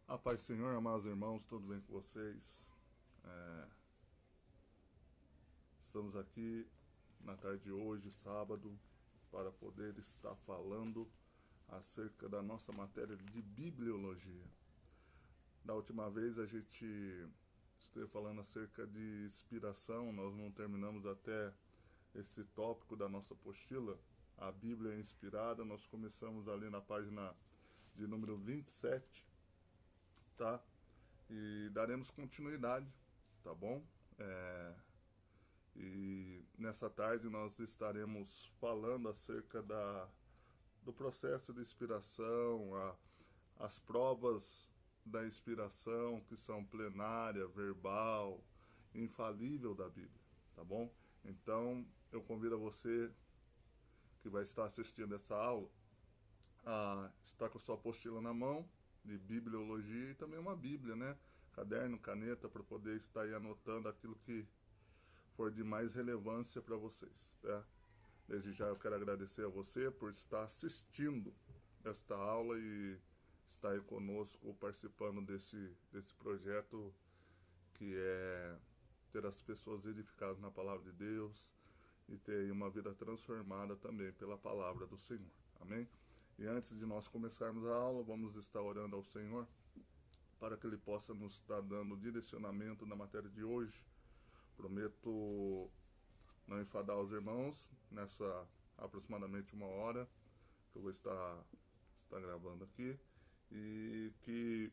A paz do Senhor, amados irmãos, tudo bem com vocês? Estamos aqui na tarde de hoje, sábado, para poder estar falando acerca da nossa matéria de bibliologia. Da última vez a gente esteve falando acerca de inspiração, nós não terminamos até esse tópico da nossa apostila, a Bíblia é inspirada, nós começamos ali na página de número 27, tá? E daremos continuidade, tá bom? E nessa tarde nós estaremos falando acerca do processo de inspiração, as provas da inspiração que são plenária, verbal, infalível da Bíblia, tá bom? Então eu convido a você que vai estar assistindo essa aula a estar com a sua apostila na mão, de bibliologia, e também uma Bíblia, né? Caderno, caneta, para poder estar aí anotando aquilo que for de mais relevância para vocês, tá? Desde já eu quero agradecer a você por estar assistindo esta aula e estar aí conosco participando desse projeto que é ter as pessoas edificadas na palavra de Deus e ter aí uma vida transformada também pela palavra do Senhor, amém? E antes de nós começarmos a aula, vamos estar orando ao Senhor para que Ele possa nos estar dando direcionamento na matéria de hoje. Prometo não enfadar os irmãos nessa aproximadamente 1 hora que eu vou estar gravando aqui, e que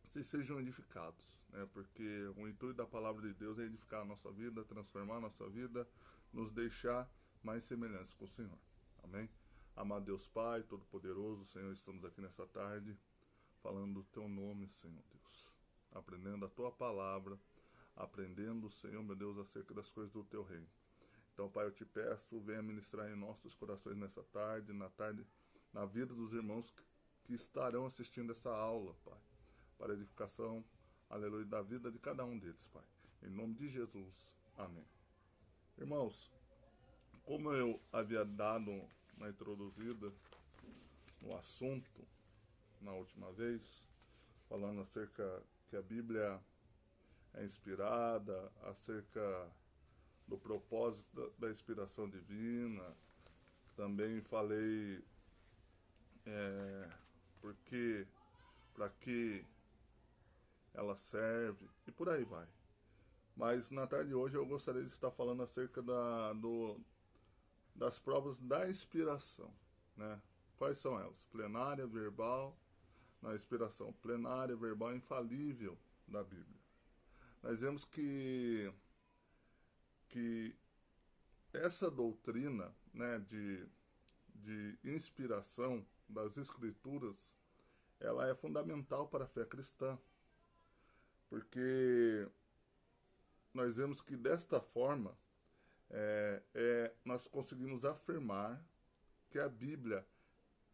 vocês sejam edificados, né? Porque o intuito da palavra de Deus é edificar a nossa vida, transformar a nossa vida, nos deixar mais semelhantes com o Senhor, amém? Amado Deus Pai, Todo-Poderoso, Senhor, estamos aqui nessa tarde falando do Teu nome, Senhor Deus, aprendendo a Tua palavra, aprendendo, Senhor, meu Deus, acerca das coisas do Teu reino. Então, Pai, eu te peço, venha ministrar em nossos corações nessa tarde, na vida dos irmãos que estarão assistindo essa aula, Pai, para a edificação, aleluia, da vida de cada um deles, Pai. Em nome de Jesus, amém. Irmãos, como eu havia dado uma introduzida no assunto na última vez, falando acerca que a Bíblia é inspirada, acerca do propósito da inspiração divina, também falei para que ela serve e por aí vai. Mas na tarde de hoje eu gostaria de estar falando acerca das provas da inspiração, né? Quais são elas? Plenária, verbal, na inspiração plenária, verbal e infalível da Bíblia. Nós vemos que essa doutrina, né, de inspiração das Escrituras, ela é fundamental para a fé cristã, porque nós vemos que desta forma nós conseguimos afirmar que a Bíblia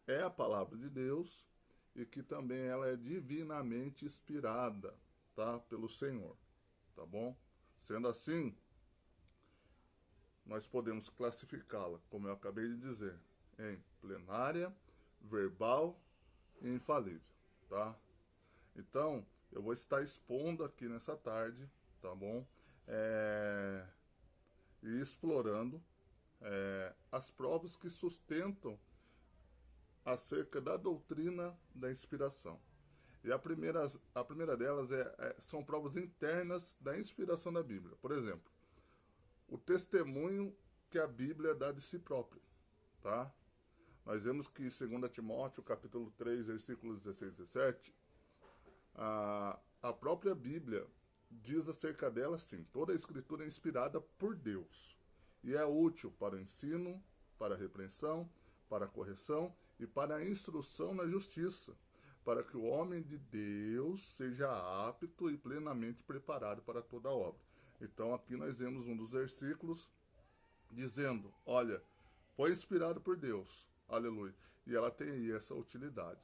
é a palavra de Deus e que também ela é divinamente inspirada, tá, pelo Senhor, tá bom? Sendo assim, nós podemos classificá-la, como eu acabei de dizer, em plenária, verbal e infalível, tá? Então, eu vou estar expondo aqui nessa tarde, tá bom? E explorando as provas que sustentam acerca da doutrina da inspiração. E a primeira delas são provas internas da inspiração da Bíblia. Por exemplo, o testemunho que a Bíblia dá de si própria, tá? Nós vemos que, segundo Timóteo, capítulo 3, versículos 16 e 17, a própria Bíblia diz acerca dela assim: toda a Escritura é inspirada por Deus e é útil para o ensino, para a repreensão, para a correção e para a instrução na justiça, para que o homem de Deus seja apto e plenamente preparado para toda a obra. Então aqui nós vemos um dos versículos dizendo, olha, foi inspirado por Deus, aleluia, e ela tem aí essa utilidade.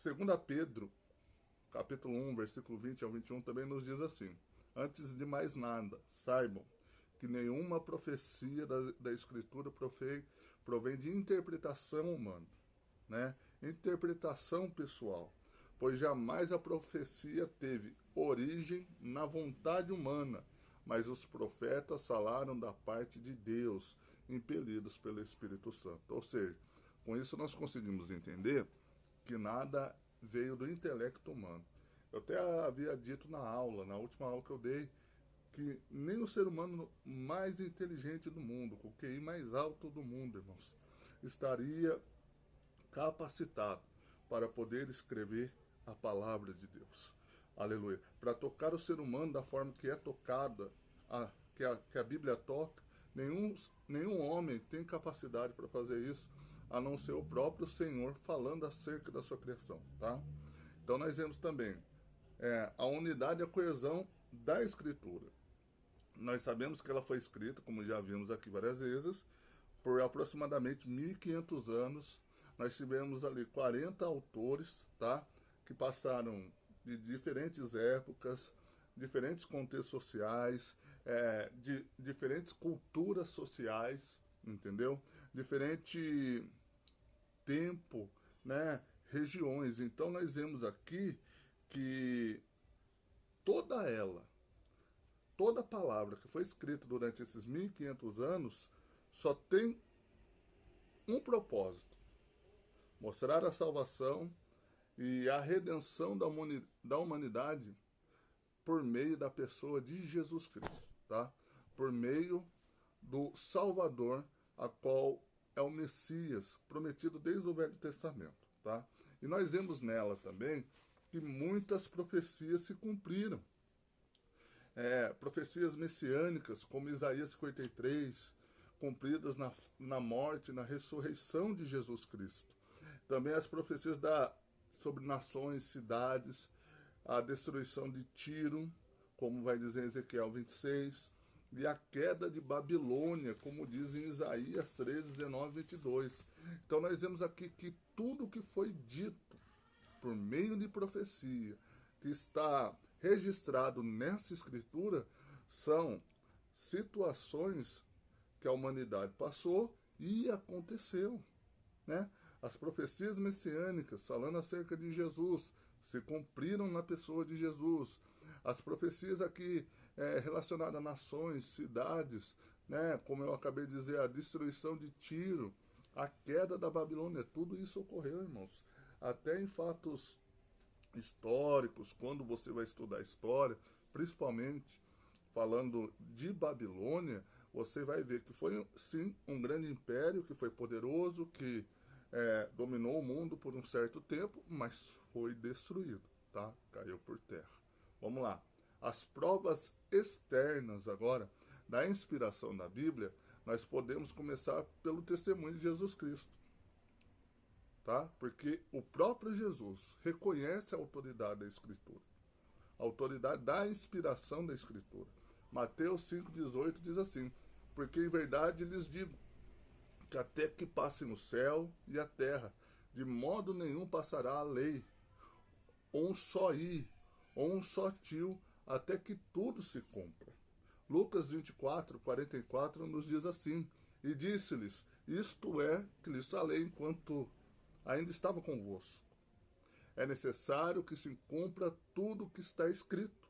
2 Pedro, capítulo 1, versículo 20 ao 21, também nos diz assim: antes de mais nada, saibam que nenhuma profecia da Escritura provém de interpretação humana, né? Interpretação pessoal, pois jamais a profecia teve origem na vontade humana, mas os profetas falaram da parte de Deus, impelidos pelo Espírito Santo. Ou seja, com isso nós conseguimos entender que nada veio do intelecto humano. Eu até havia dito na aula, na última aula que eu dei, que nem o ser humano mais inteligente do mundo, com o QI mais alto do mundo, irmãos, estaria capacitado para poder escrever a palavra de Deus. Aleluia. Para tocar o ser humano da forma que é tocada, que a Bíblia toca, nenhum homem tem capacidade para fazer isso, a não ser o próprio Senhor falando acerca da sua criação, tá? Então nós vemos também a unidade e a coesão da Escritura. Nós sabemos que ela foi escrita, como já vimos aqui várias vezes, por aproximadamente 1500 anos. Nós tivemos ali 40 autores, tá? Que passaram de diferentes épocas, diferentes contextos sociais, de diferentes culturas sociais, entendeu? Diferente tempo, né? Regiões. Então nós vemos aqui que toda palavra que foi escrita durante esses 1500 anos só tem um propósito: mostrar a salvação e a redenção da humanidade por meio da pessoa de Jesus Cristo, tá? Por meio do Salvador, a qual é o Messias, prometido desde o Velho Testamento, tá? E nós vemos nela também que muitas profecias se cumpriram. Profecias messiânicas, como Isaías 53, cumpridas na morte e na ressurreição de Jesus Cristo. Também as profecias sobre nações, cidades, a destruição de Tiro, como vai dizer em Ezequiel 26, e a queda de Babilônia, como diz em Isaías 13, 19, 22. Então nós vemos aqui que tudo que foi dito por meio de profecia, que está registrado nessa escritura, são situações que a humanidade passou e aconteceu, né? As profecias messiânicas falando acerca de Jesus se cumpriram na pessoa de Jesus. As profecias aqui relacionadas a nações, cidades, né? Como eu acabei de dizer, a destruição de Tiro, a queda da Babilônia, tudo isso ocorreu, irmãos. Até em fatos históricos, quando você vai estudar história, principalmente falando de Babilônia, você vai ver que foi sim um grande império, que foi poderoso, que dominou o mundo por um certo tempo, mas foi destruído, tá? Caiu por terra. Vamos lá. As provas externas agora da inspiração da Bíblia, nós podemos começar pelo testemunho de Jesus Cristo. Tá? Porque o próprio Jesus reconhece a autoridade da Escritura, a autoridade da inspiração da Escritura. Mateus 5,18 diz assim: porque em verdade lhes digo, que até que passem o céu e a terra, de modo nenhum passará a lei, ou um só i, ou um só tio, até que tudo se cumpra. Lucas 24, 44 nos diz assim: e disse-lhes, isto é, que lhes falei enquanto ainda estava convosco. É necessário que se cumpra tudo o que está escrito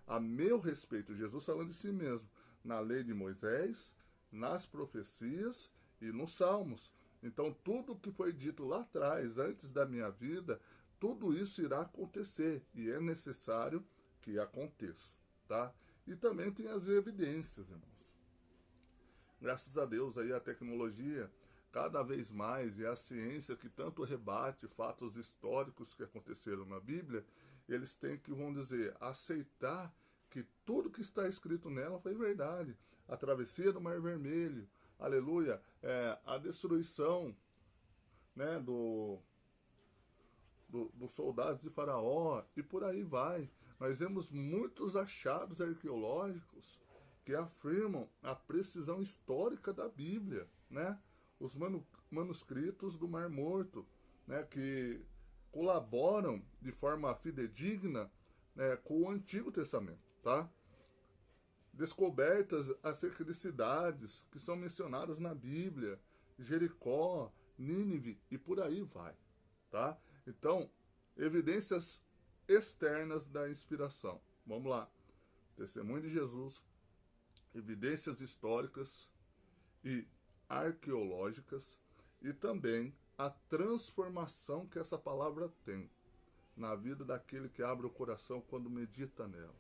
a meu respeito, Jesus falando de si mesmo, na lei de Moisés, nas profecias e nos salmos. Então tudo o que foi dito lá atrás, antes da minha vida, tudo isso irá acontecer e é necessário que aconteça, tá? E também tem as evidências, irmãos. Graças a Deus aí a tecnologia cada vez mais, e a ciência que tanto rebate fatos históricos que aconteceram na Bíblia, eles têm que, vamos dizer, aceitar que tudo que está escrito nela foi verdade. A travessia do Mar Vermelho, aleluia, a destruição, né, dos soldados de Faraó, e por aí vai. Nós vemos muitos achados arqueológicos que afirmam a precisão histórica da Bíblia, né? Os manuscritos do Mar Morto, né, que colaboram de forma fidedigna, né, com o Antigo Testamento, tá? Descobertas acerca de cidades que são mencionadas na Bíblia, Jericó, Nínive e por aí vai, tá? Então, Evidências externas da inspiração. Vamos lá. Testemunho de Jesus, evidências históricas e arqueológicas, e também a transformação que essa palavra tem na vida daquele que abre o coração quando medita nela,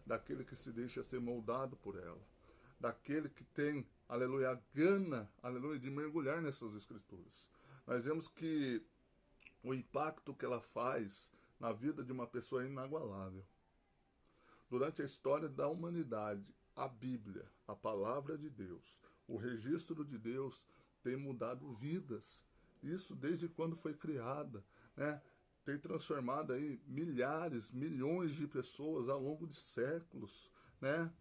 daquele que se deixa ser moldado por ela, daquele que tem, aleluia, a gana, aleluia, de mergulhar nessas escrituras. Nós vemos que o impacto que ela faz na vida de uma pessoa é inagualável. Durante a história da humanidade, a Bíblia, a palavra de Deus, o registro de Deus tem mudado vidas. Isso desde quando foi criada, né? Tem transformado aí milhares, milhões de pessoas ao longo de séculos, né?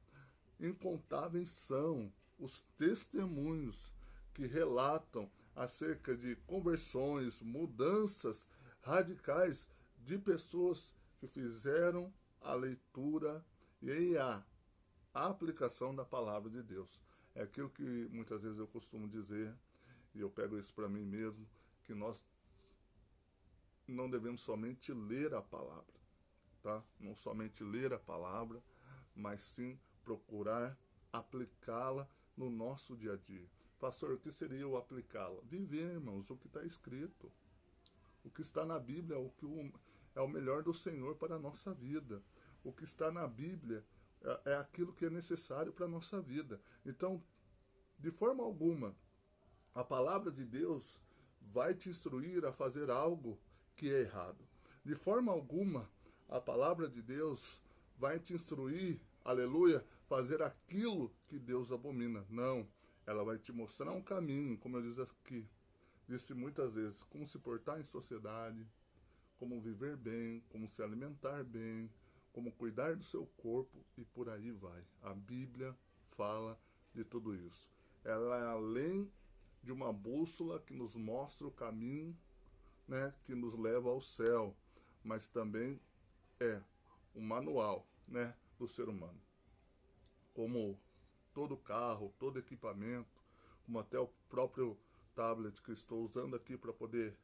Incontáveis são os testemunhos que relatam acerca de conversões, mudanças radicais de pessoas que fizeram a leitura e a aplicação da palavra de Deus. É aquilo que muitas vezes eu costumo dizer, e eu pego isso para mim mesmo, que nós não devemos somente ler a palavra, tá? Não somente ler a palavra, mas sim procurar aplicá-la no nosso dia a dia. Pastor, o que seria o aplicá-la? Viver, irmãos, o que está escrito. O que está na Bíblia é o melhor do Senhor para a nossa vida. O que está na Bíblia é aquilo que é necessário para a nossa vida. Então, de forma alguma, a palavra de Deus vai te instruir a fazer algo que é errado. De forma alguma, a palavra de Deus vai te instruir, aleluia, fazer aquilo que Deus abomina. Não, ela vai te mostrar um caminho, como eu disse muitas vezes, como se portar em sociedade, como viver bem, como se alimentar bem, como cuidar do seu corpo e por aí vai. A Bíblia fala de tudo isso. Ela é além de uma bússola que nos mostra o caminho, né, que nos leva ao céu, mas também é um manual, né, do ser humano. Como todo carro, todo equipamento, como até o próprio tablet que estou usando aqui para poder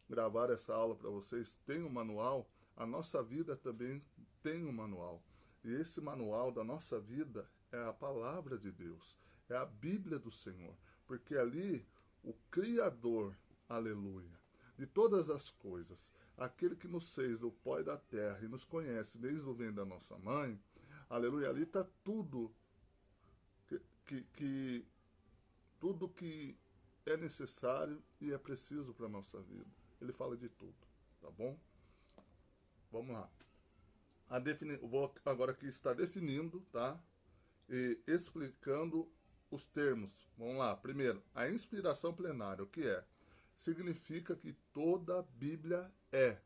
gravar essa aula para vocês, tem um manual, a nossa vida também tem um manual. E esse manual da nossa vida é a palavra de Deus, é a Bíblia do Senhor, porque ali o Criador, aleluia, de todas as coisas, aquele que nos fez do pó e da terra e nos conhece desde o ventre da nossa mãe, aleluia, ali está tudo tudo que é necessário e é preciso para a nossa vida. Ele fala de tudo, tá bom? Vamos lá. Vou agora aqui estar definindo, tá? E explicando os termos. Vamos lá. Primeiro, a inspiração plenária, o que é? Significa que toda a Bíblia é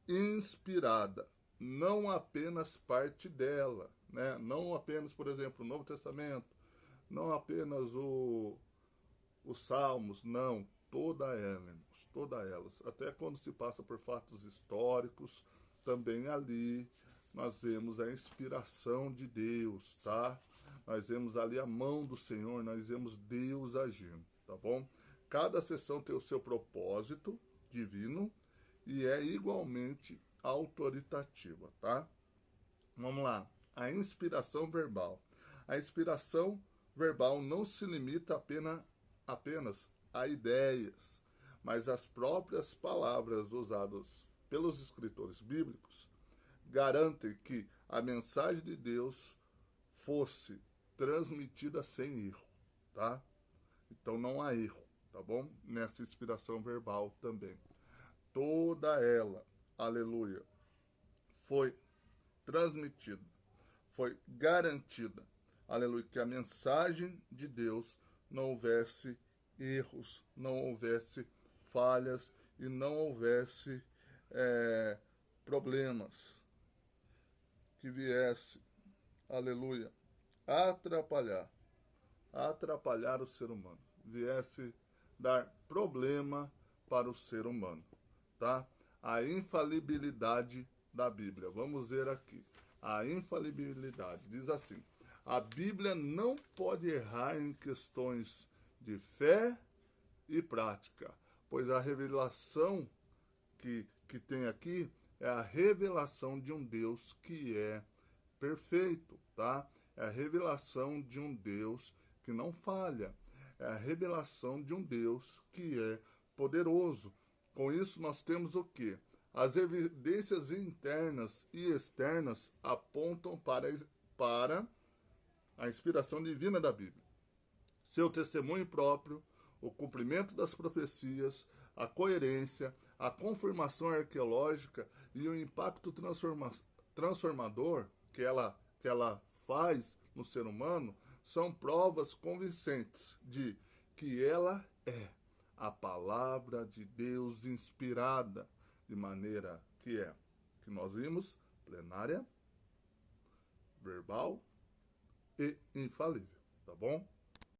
inspirada, não apenas parte dela, né? Não apenas, por exemplo, o Novo Testamento, não apenas os Salmos, não, toda elas. Até quando se passa por fatos históricos, também ali nós vemos a inspiração de Deus, tá? Nós vemos ali a mão do Senhor, nós vemos Deus agindo, tá bom? Cada sessão tem o seu propósito divino e é igualmente autoritativa, tá? Vamos lá. A inspiração verbal. A inspiração verbal não se limita apenas a ideias, mas as próprias palavras usadas pelos escritores bíblicos garantem que a mensagem de Deus fosse transmitida sem erro, tá? Então não há erro, tá bom? Nessa inspiração verbal também. Toda ela, aleluia, foi transmitida, foi garantida, aleluia, que a mensagem de Deus não houvesse erros, não houvesse falhas e não houvesse problemas que viesse, aleluia, atrapalhar o ser humano, viesse dar problema para o ser humano, tá? A infalibilidade da Bíblia. Vamos ver aqui. A infalibilidade diz assim: a Bíblia não pode errar em questões de fé e prática, pois a revelação que que tem aqui é a revelação de um Deus que é perfeito, tá? É a revelação de um Deus que não falha. É a revelação de um Deus que é poderoso. Com isso nós temos o quê? As evidências internas e externas apontam para a inspiração divina da Bíblia. Seu testemunho próprio, o cumprimento das profecias, a coerência, a confirmação arqueológica e o impacto transformador que ela faz no ser humano são provas convincentes de que ela é a palavra de Deus inspirada, de maneira que nós vimos, plenária, verbal e infalível, tá bom?